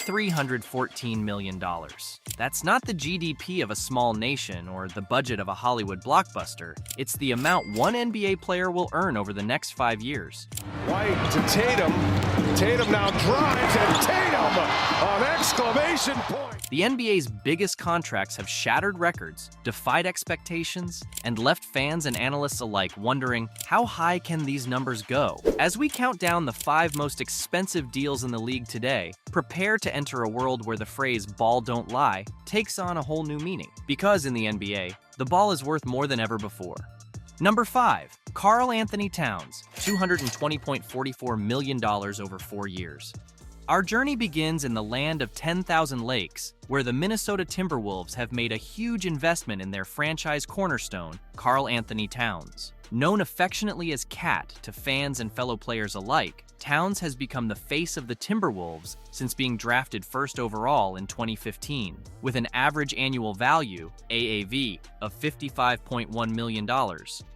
$314 million. That's not the GDP of a small nation or the budget of a Hollywood blockbuster. It's the amount one NBA player will earn over the next 5 years. White to Tatum. Tatum now drives, and Tatum, an exclamation point. The NBA's biggest contracts have shattered records, defied expectations, and left fans and analysts alike wondering, how high can these numbers go? As we count down the 5 most expensive deals in the league today, prepare to enter a world where the phrase "ball don't lie" takes on a whole new meaning. Because in the NBA, the ball is worth more than ever before. Number 5. Karl-Anthony Towns, $220.44 million over 4 years. Our journey begins in the land of 10,000 lakes, where the Minnesota Timberwolves have made a huge investment in their franchise cornerstone, Karl-Anthony Towns. Known affectionately as Cat to fans and fellow players alike, Towns has become the face of the Timberwolves since being drafted first overall in 2015. With an average annual value, AAV, of $55.1 million,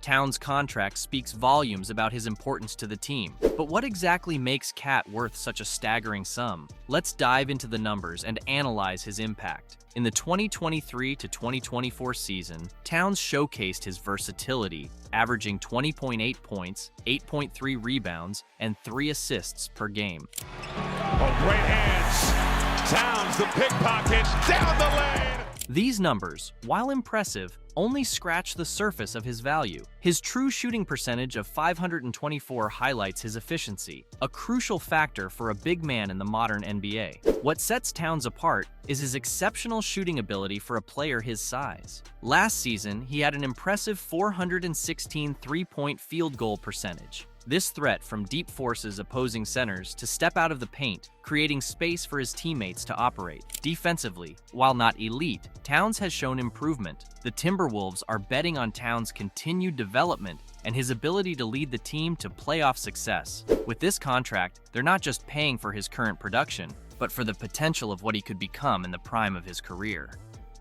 Towns' contract speaks volumes about his importance to the team. But what exactly makes Cat worth such a staggering sum? Let's dive into the numbers and analyze his impact. In the 2023 to 2024 season, Towns showcased his versatility, averaging 20.8 points, 8.3 rebounds, and 3 assists per game. Oh, great hands. Towns, the pickpocket, down the lane. These numbers, while impressive, only scratch the surface of his value. His true shooting percentage of .524 highlights his efficiency, a crucial factor for a big man in the modern NBA. What sets Towns apart is his exceptional shooting ability for a player his size. Last season, he had an impressive 416 three-point field goal percentage. This threat from deep forces opposing centers to step out of the paint, creating space for his teammates to operate. Defensively, while not elite, Towns has shown improvement. The Timberwolves are betting on Towns' continued development and his ability to lead the team to playoff success. With this contract, they're not just paying for his current production, but for the potential of what he could become in the prime of his career.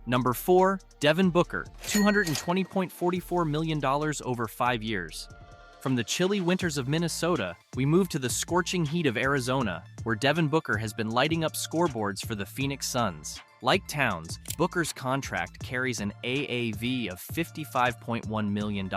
Number 4. Devin Booker, $220.44 million over 5 years. From the chilly winters of Minnesota, we move to the scorching heat of Arizona, where Devin Booker has been lighting up scoreboards for the Phoenix Suns. Like Towns, Booker's contract carries an AAV of $55.1 million,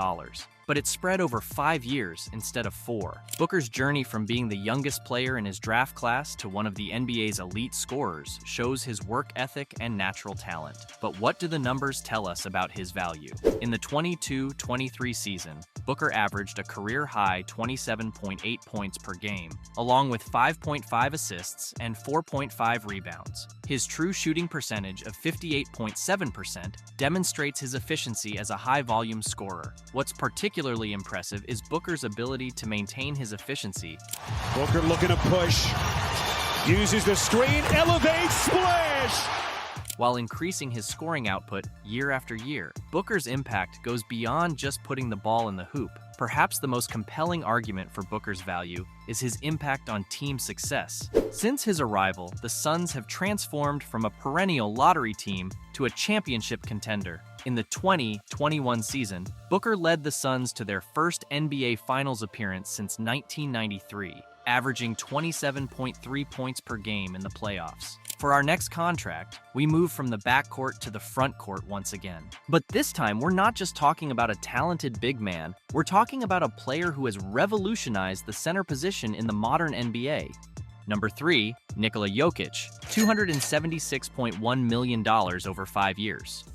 but it's spread over 5 years instead of 4. Booker's journey from being the youngest player in his draft class to one of the NBA's elite scorers shows his work ethic and natural talent. But what do the numbers tell us about his value? In the 22-23 season, Booker averaged a career-high 27.8 points per game, along with 5.5 assists and 4.5 rebounds. His true shooting percentage of 58.7% demonstrates his efficiency as a high-volume scorer. What's particularly impressive is Booker's ability to maintain his efficiency. Booker looking to push. Uses the screen, elevates, splash! While increasing his scoring output year after year, Booker's impact goes beyond just putting the ball in the hoop. Perhaps the most compelling argument for Booker's value is his impact on team success. Since his arrival, the Suns have transformed from a perennial lottery team to a championship contender. In the 2021 season, Booker led the Suns to their first NBA Finals appearance since 1993, averaging 27.3 points per game in the playoffs. For our next contract, we move from the backcourt to the front court once again. But this time, we're not just talking about a talented big man, we're talking about a player who has revolutionized the center position in the modern NBA. Number 3, Nikola Jokic, $276.1 million over 5 years.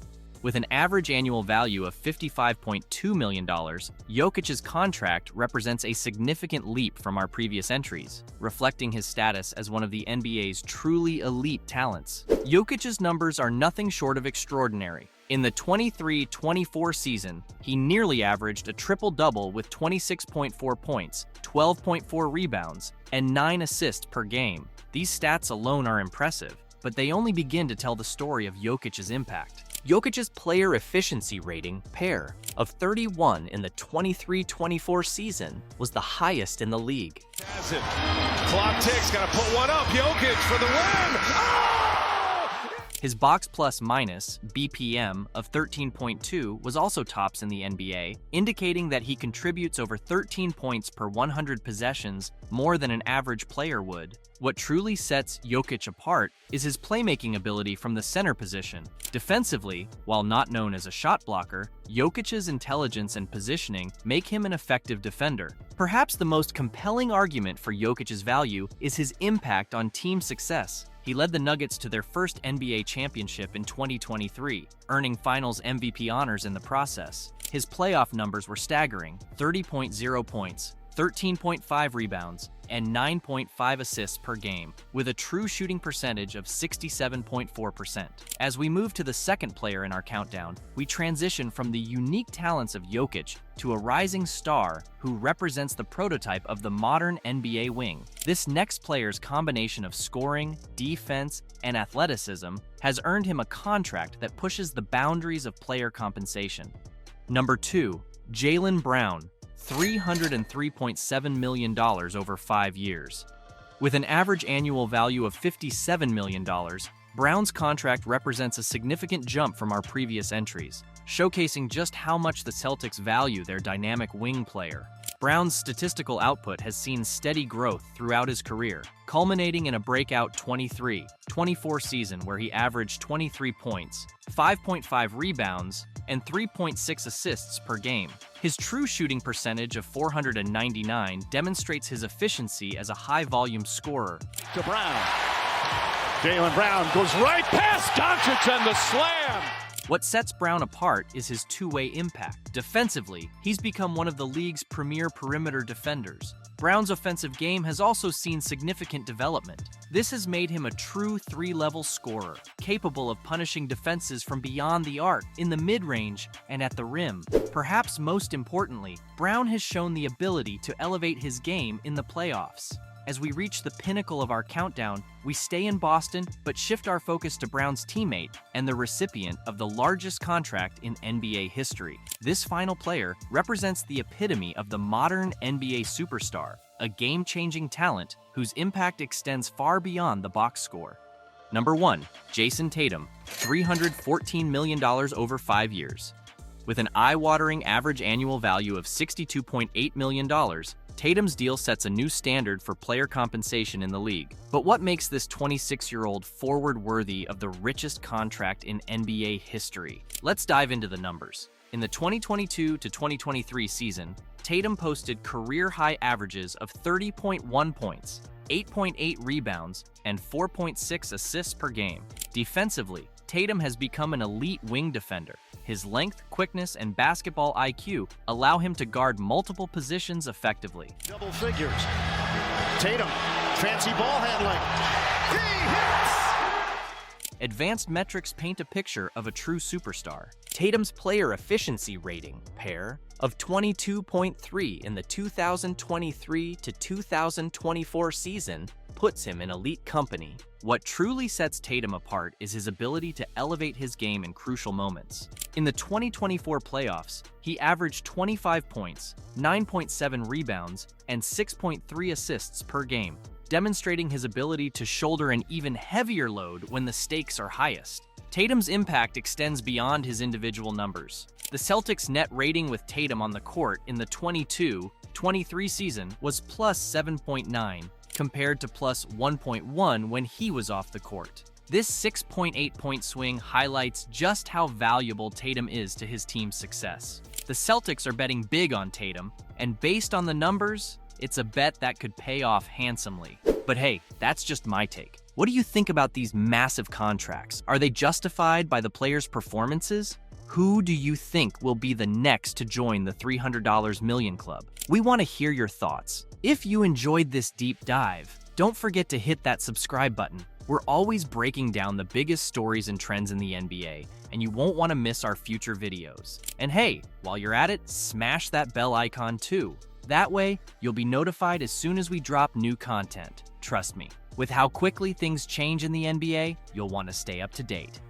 With an average annual value of $55.2 million, Jokic's contract represents a significant leap from our previous entries, reflecting his status as one of the NBA's truly elite talents. Jokic's numbers are nothing short of extraordinary. In the 23-24 season, he nearly averaged a triple-double with 26.4 points, 12.4 rebounds, and 9 assists per game. These stats alone are impressive, but they only begin to tell the story of Jokic's impact. Jokic's player efficiency rating, PER, of 31 in the 23-24 season was the highest in the league. Has it. Clock ticks, gotta put one up. Jokic for the win! Oh! His box plus minus, BPM, of 13.2 was also tops in the NBA, indicating that he contributes over 13 points per 100 possessions, more than an average player would. What truly sets Jokic apart is his playmaking ability from the center position. Defensively, while not known as a shot blocker, Jokic's intelligence and positioning make him an effective defender. Perhaps the most compelling argument for Jokic's value is his impact on team success. He led the Nuggets to their first NBA championship in 2023, earning Finals MVP honors in the process. His playoff numbers were staggering: 30.0 points, 13.5 rebounds, and 9.5 assists per game, with a true shooting percentage of 67.4%. As we move to the second player in our countdown, we transition from the unique talents of Jokic to a rising star who represents the prototype of the modern NBA wing. This next player's combination of scoring, defense, and athleticism has earned him a contract that pushes the boundaries of player compensation. Number 2, Jaylen Brown, $303.7 million over 5 years. With an average annual value of $57 million, Brown's contract represents a significant jump from our previous entries, showcasing just how much the Celtics value their dynamic wing player. Brown's statistical output has seen steady growth throughout his career, culminating in a breakout 23-24 season where he averaged 23 points, 5.5 rebounds, and 3.6 assists per game. His true shooting percentage of .499 demonstrates his efficiency as a high-volume scorer. To Brown. Jaylen Brown goes right past Jokic and the slam. What sets Brown apart is his two-way impact. Defensively, he's become one of the league's premier perimeter defenders. Brown's offensive game has also seen significant development. This has made him a true three-level scorer, capable of punishing defenses from beyond the arc, in the mid-range, and at the rim. Perhaps most importantly, Brown has shown the ability to elevate his game in the playoffs. As we reach the pinnacle of our countdown, we stay in Boston but shift our focus to Brown's teammate and the recipient of the largest contract in NBA history. This final player represents the epitome of the modern NBA superstar, a game-changing talent whose impact extends far beyond the box score. Number 1, Jayson Tatum, $314 million over 5 years. With an eye-watering average annual value of $62.8 million, Tatum's deal sets a new standard for player compensation in the league. But what makes this 26-year-old forward worthy of the richest contract in NBA history? Let's dive into the numbers. In the 2022 to 2023 season, Tatum posted career-high averages of 30.1 points, 8.8 rebounds, and 4.6 assists per game. Defensively, Tatum has become an elite wing defender. His length, quickness, and basketball IQ allow him to guard multiple positions effectively. Double figures. Tatum, fancy ball handling. He hits! Advanced metrics paint a picture of a true superstar. Tatum's player efficiency rating, PER, of 22.3 in the 2023 to 2024 season puts him in elite company. What truly sets Tatum apart is his ability to elevate his game in crucial moments. In the 2024 playoffs, he averaged 25 points, 9.7 rebounds, and 6.3 assists per game, demonstrating his ability to shoulder an even heavier load when the stakes are highest. Tatum's impact extends beyond his individual numbers. The Celtics' net rating with Tatum on the court in the 22-23 season was plus 7.9, compared to plus 1.1 when he was off the court. This 6.8-point swing highlights just how valuable Tatum is to his team's success. The Celtics are betting big on Tatum, and based on the numbers, it's a bet that could pay off handsomely. But hey, that's just my take. What do you think about these massive contracts? Are they justified by the players' performances? Who do you think will be the next to join the $300 million club? We want to hear your thoughts. If you enjoyed this deep dive, don't forget to hit that subscribe button. We're always breaking down the biggest stories and trends in the NBA, and you won't want to miss our future videos. And hey, while you're at it, smash that bell icon too. That way, you'll be notified as soon as we drop new content. Trust me, with how quickly things change in the NBA, you'll want to stay up to date.